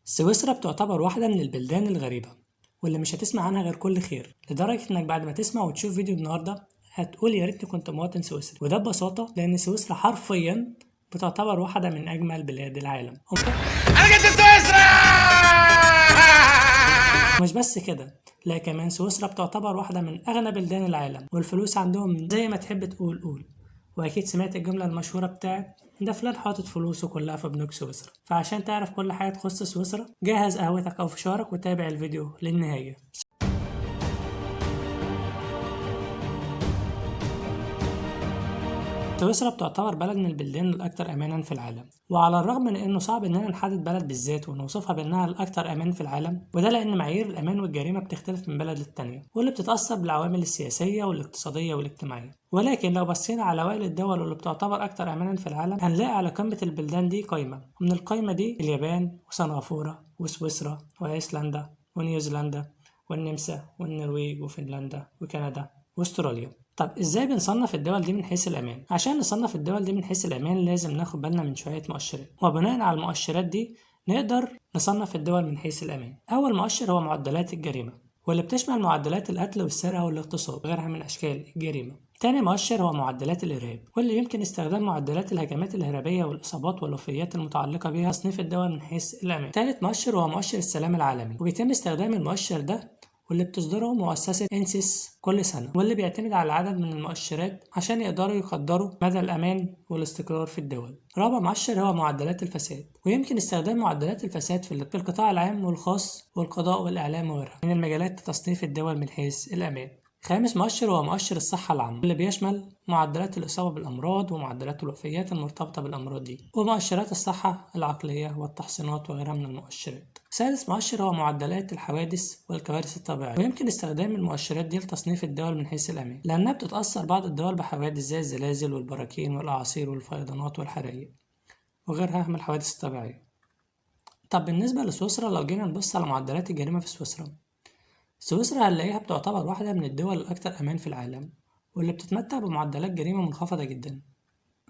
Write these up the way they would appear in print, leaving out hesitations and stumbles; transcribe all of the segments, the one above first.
سويسرا بتعتبر واحدة من البلدان الغريبة واللي مش هتسمع عنها غير كل خير، لدرجة انك بعد ما تسمع وتشوف فيديو النهاردة هتقول يا ريتني كنت مواطن سويسري. وده ببساطة لأن سويسرا حرفيا بتعتبر واحدة من أجمل بلاد العالم. أنا جيت سويسرا! مش بس كده، لا كمان سويسرا بتعتبر واحدة من أغنى بلدان العالم، والفلوس عندهم زي ما تحب تقول قول. وأكيد سمعت الجملة المشهورة بتاعت ده فلان حاطط فلوسه كلها في بنوك سويسرا. فعشان تعرف كل حاجة تخص سويسرا جهز قهوتك أو فشارك وتابع الفيديو للنهاية. سويسرا بتعتبر بلد من البلدان الأكثر أمانا في العالم، وعلى الرغم من إنه صعب إننا نحدد بلد بالذات ونوصفها بأنها الأكثر أمان في العالم، وده لأن معايير الأمان والجريمة بتختلف من بلد للتانية، واللي بتتأثر بالعوامل السياسية والاقتصادية والاجتماعية. ولكن لو بصينا على أوائل الدول اللي بتعتبر أكثر أمانا في العالم هنلاقي على قمة البلدان دي قايمة، ومن القايمة دي اليابان وسنغافورة وسويسرا وأيسلندا ونيوزيلندا والنمسا والنرويج وفنلندا وكندا واستراليا. طب ازاي بنصنف الدول دي من حيث الامان؟ عشان نصنف الدول دي من حيث الامان لازم ناخد بالنا من شويه مؤشرات، وبناء على المؤشرات دي نقدر نصنف الدول من حيث الامان. اول مؤشر هو معدلات الجريمه، واللي بتشمل معدلات القتل والسرقه والاغتصاب وغيرها من اشكال الجريمه. تاني مؤشر هو معدلات الارهاب، واللي يمكن استخدام معدلات الهجمات الارهابيه والاصابات والوفيات المتعلقه بها تصنيف الدول من حيث الامان. تالت مؤشر هو مؤشر السلام العالمي، وبيتم استخدام المؤشر ده واللي بتصدره مؤسسة إنسيس كل سنة، واللي بيعتمد على عدد من المؤشرات عشان يقدروا يقدروا مدى الأمان والاستقرار في الدول. رابع مؤشر هو معدلات الفساد، ويمكن استخدام معدلات الفساد في القطاع العام والخاص والقضاء والإعلام وغيرها من المجالات لتصنيف الدول من حيث الأمان. خامس مؤشر هو مؤشر الصحة العامة، اللي بيشمل معدلات الإصابة بالأمراض ومعدلات الوفيات المرتبطة بالأمراض دي، ومؤشرات الصحة العقلية والتحصينات وغيرها من المؤشرات. سادس مؤشر هو معدلات الحوادث والكوارث الطبيعية، ويمكن استخدام المؤشرات دي لتصنيف الدول من حيث الأمان، لأنها بتتأثر بعض الدول بحوادث زي الزلازل والبراكين والأعاصير والفيضانات والحرائق وغيرها من الحوادث الطبيعية. طب بالنسبة لسويسرا، لو جينا نبص على معدلات الجريمة في سويسرا هنلاقيها بتعتبر واحدة من الدول الأكثر أمان في العالم، واللي بتتمتع بمعدلات جريمة منخفضة جدا،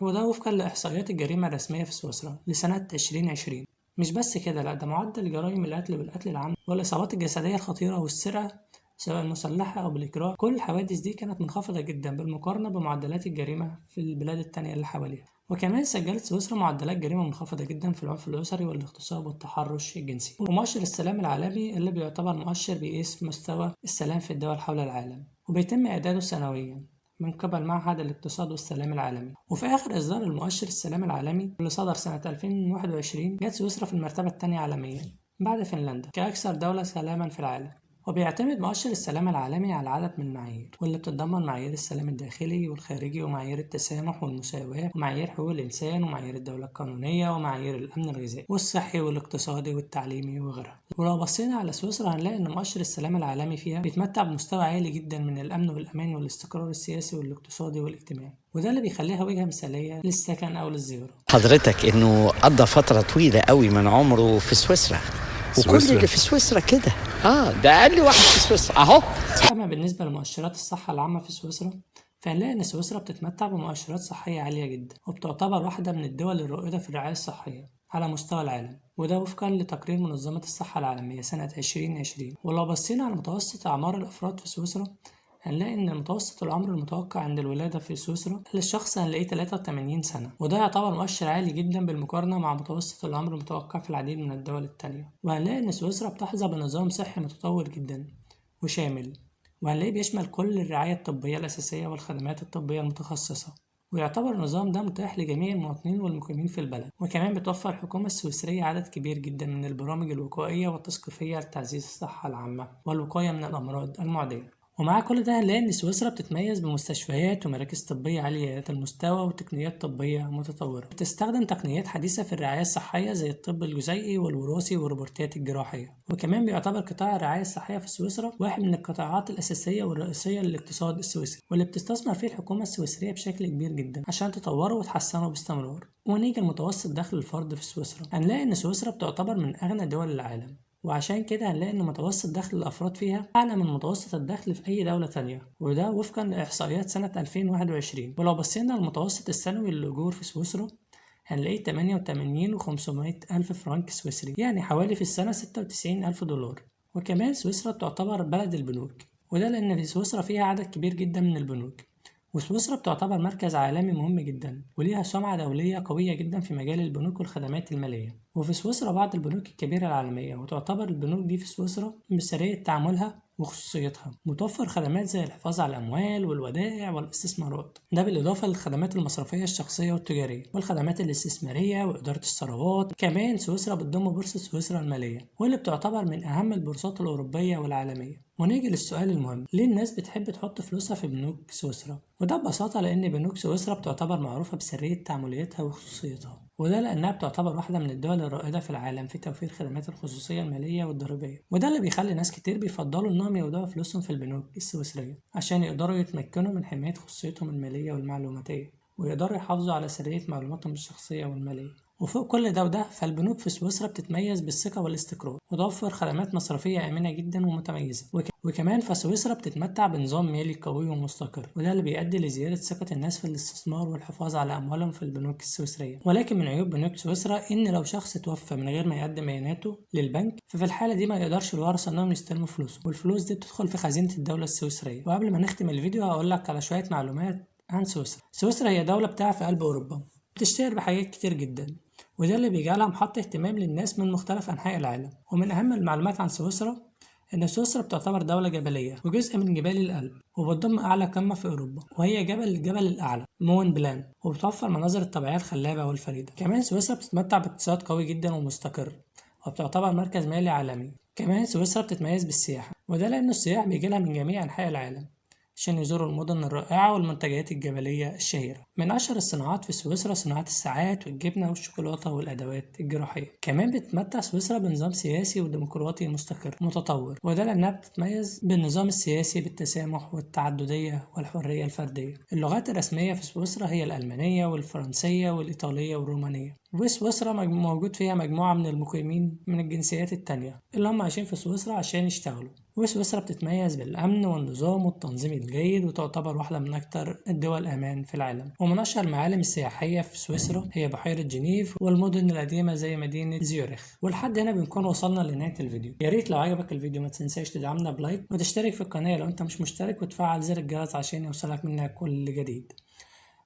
وده وفقا لإحصائيات الجريمة الرسمية في سويسرا لسنة 2020. مش بس كده، لا ده معدل جرائم القتل والقتل العمد والإصابات الجسدية الخطيرة والسرقة سواء المسلحة أو بالإجراء، كل الحوادث دي كانت منخفضة جدا بالمقارنة بمعدلات الجريمة في البلاد التانية اللي حواليها. وكمان سجلت سويسرا معدلات جريمة منخفضة جدا في العنف الأسري والاغتصاب والتحرش الجنسي. ومؤشر السلام العالمي اللي بيعتبر مؤشر بيقيس مستوى السلام في الدول حول العالم، وبيتم إعداده سنويا من قبل معهد الاقتصاد والسلام العالمي. وفي آخر إصدار المؤشر السلام العالمي اللي صدر سنة 2021 جت سويسرا في المرتبة الثانية عالميا بعد فنلندا كأكثر دولة سلاما في العالم. وبيعتمد مؤشر السلام العالمي على عدد من المعايير، واللي بتتضمن معايير السلام الداخلي والخارجي ومعايير التسامح والمساواة ومعايير حقوق الإنسان ومعايير الدولة القانونية ومعايير الأمن الغذائي والصحي والاقتصادي والتعليمي وغيرها. ولو بصينا على سويسرا هنلاقي إن مؤشر السلام العالمي فيها بيتمتع بمستوى عالي جدا من الأمن والأمان والاستقرار السياسي والاقتصادي والاجتماعي، وده اللي بيخليها وجهة مثالية للسكن أو للزيارة. حضرتك إنه قضى فترة طويلة قوي من عمره في سويسرا، وكل اللي في سويسرا كده ده اقل واحد في سويسرا اهو. اما بالنسبه لمؤشرات الصحه العامه في سويسرا فهنلاقي ان سويسرا بتتمتع بمؤشرات صحيه عاليه جدا، وبتعتبر واحده من الدول الرائده في الرعايه الصحيه على مستوى العالم، وده وفقا لتقرير منظمه الصحه العالميه سنه 2020. ولو بصينا على متوسط اعمار الافراد في سويسرا هنلاقي ان متوسط العمر المتوقع عند الولادة في سويسرا للشخص هنلاقيه 83 سنة، وده يعتبر مؤشر عالي جدا بالمقارنة مع متوسط العمر المتوقع في العديد من الدول التانية. وهنلاقي ان سويسرا بتحظى بنظام صحي متطور جدا وشامل، وهنلاقيه بيشمل كل الرعاية الطبية الأساسية والخدمات الطبية المتخصصة، ويعتبر النظام ده متاح لجميع المواطنين والمقيمين في البلد. وكمان بتوفر الحكومة السويسرية عدد كبير جدا من البرامج الوقائية والتثقيفية لتعزيز الصحة العامة والوقاية من الأمراض المعدية. ومع كل ده هنلاقي إن سويسرا بتتميز بمستشفيات ومراكز طبية عالية المستوى وتقنيات طبية متطورة، بتستخدم تقنيات حديثة في الرعاية الصحية زي الطب الجزيئي والوراثي والروبوتات الجراحية. وكمان بيعتبر قطاع الرعاية الصحية في سويسرا واحد من القطاعات الأساسية والرئيسية للاقتصاد السويسري، واللي بتستثمر فيه الحكومة السويسرية بشكل كبير جدا عشان تطوره وتحسنه باستمرار. ونيجي لمتوسط دخل الفرد في سويسرا هنلاقي إن سويسرا بتعتبر من أغنى دول العالم، وعشان كده هنلاقي إن متوسط دخل الأفراد فيها أعلى من متوسط الدخل في أي دولة تانية، وده وفقا لإحصائيات سنة 2021. ولو بصينا للمتوسط السنوي للأجور في سويسرا هنلاقيه 88,500 ألف فرنك سويسري، يعني حوالي في السنة 96,000 دولار. وكمان سويسرا تعتبر بلد البنوك، وده لأن في سويسرا فيها عدد كبير جدا من البنوك، وسويسرا بتعتبر مركز عالمي مهم جدا وليها سمعة دولية قوية جدا في مجال البنوك والخدمات المالية. وفي سويسرا بعض البنوك الكبيرة العالمية، وتعتبر البنوك دي في سويسرا بسرية تعاملها وخصوصيتها، متوفر خدمات زي الحفاظ على الأموال والودائع والاستثمارات، ده بالإضافة للخدمات المصرفية الشخصية والتجارية والخدمات الاستثمارية وإدارة الثروات. كمان سويسرا بتضم بورصة سويسرا المالية، واللي بتعتبر من أهم البورصات الأوروبية والعالمية. ونيجي للسؤال المهم، ليه الناس بتحب تحط فلوسها في بنوك سويسرا؟ وده ببساطة لأن بنوك سويسرا بتعتبر معروفة بسرية تعاملاتها وخصوصيتها، وده لأنها بتعتبر واحدة من الدول الرائدة في العالم في توفير خدمات الخصوصية المالية والضريبية، وده اللي بيخلي ناس كتير بيفضلوا إنهم يودعوا فلوسهم في البنوك السويسرية عشان يقدروا يتمكنوا من حماية خصوصيتهم المالية والمعلوماتية، ويقدروا يحافظوا على سرية معلوماتهم الشخصية والمالية. وفوق كل ده وده، فالبنوك في سويسرا بتتميز بالثقة والاستقرار، وتوفر خدمات مصرفية آمنة جدا ومتميزة. وكمان فسويسرا بتتمتع بنظام مالي قوي ومستقر، وده اللي بيؤدي لزيادة ثقة الناس في الاستثمار والحفاظ على أموالهم في البنوك السويسرية. ولكن من عيوب بنوك سويسرا إن لو شخص توفى من غير ما يقدم بياناته للبنك، ففي الحالة دي ما يقدرش الورثة إنهم يستلموا فلوسه، والفلوس دي بتدخل في خزينة الدولة السويسرية. وقبل ما نختم الفيديو هقول لك على شوية معلومات عن سويسرا. سويسرا هي دولة بتقع في قلب أوروبا، بتشتهر بحاجات كتير جدا، وده اللي بيجعلها محط اهتمام للناس من مختلف أنحاء العالم. ومن أهم المعلومات عن سويسرا إن سويسرا بتعتبر دولة جبلية وجزء من جبال الألب، وبتضم أعلى قمة في أوروبا وهي الجبل الأعلى مون بلان، وبتوفر المناظر الطبيعية الخلابة والفريدة. كمان سويسرا بتتمتع باقتصاد قوي جدا ومستقر، وبتعتبر مركز مالي عالمي. كمان سويسرا بتتميز بالسياحة، وده لأن السياح بيجيلها من جميع أنحاء العالم عشان يزوروا المدن الرائعة والمنتجات الجبلية الشهيرة. من أشهر الصناعات في سويسرا صناعة الساعات والجبنة والشوكولاتة والأدوات الجراحية. كمان بتتمتع سويسرا بنظام سياسي وديمقراطي مستقر متطور، وده لأنها بتتميز بالنظام السياسي بالتسامح والتعددية والحرية الفردية. اللغات الرسمية في سويسرا هي الألمانية والفرنسية والإيطالية والرومانية. وسويسرا موجود فيها مجموعة من المقيمين من الجنسيات التانية اللي هم عايشين في سويسرا عشان يشتغلوا. وسويسرا بتتميز بالأمن والنظام والتنظيم الجيد، وتعتبر واحدة من أكثر الدول أمان في العالم. ومن أشهر المعالم السياحية في سويسرا هي بحيرة جنيف والمدن القديمة زي مدينة زيورخ. ولحد هنا بنكون وصلنا لنهاية الفيديو. يا ريت لو عجبك الفيديو ما تنساش تدعمنا بلايك وتشترك في القناة لو أنت مش مشترك، وتفعل زر الجرس عشان يوصلك منها كل جديد.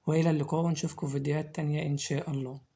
وإلى اللقاء، ونشوفكم في فيديوهات تانية إن شاء الله.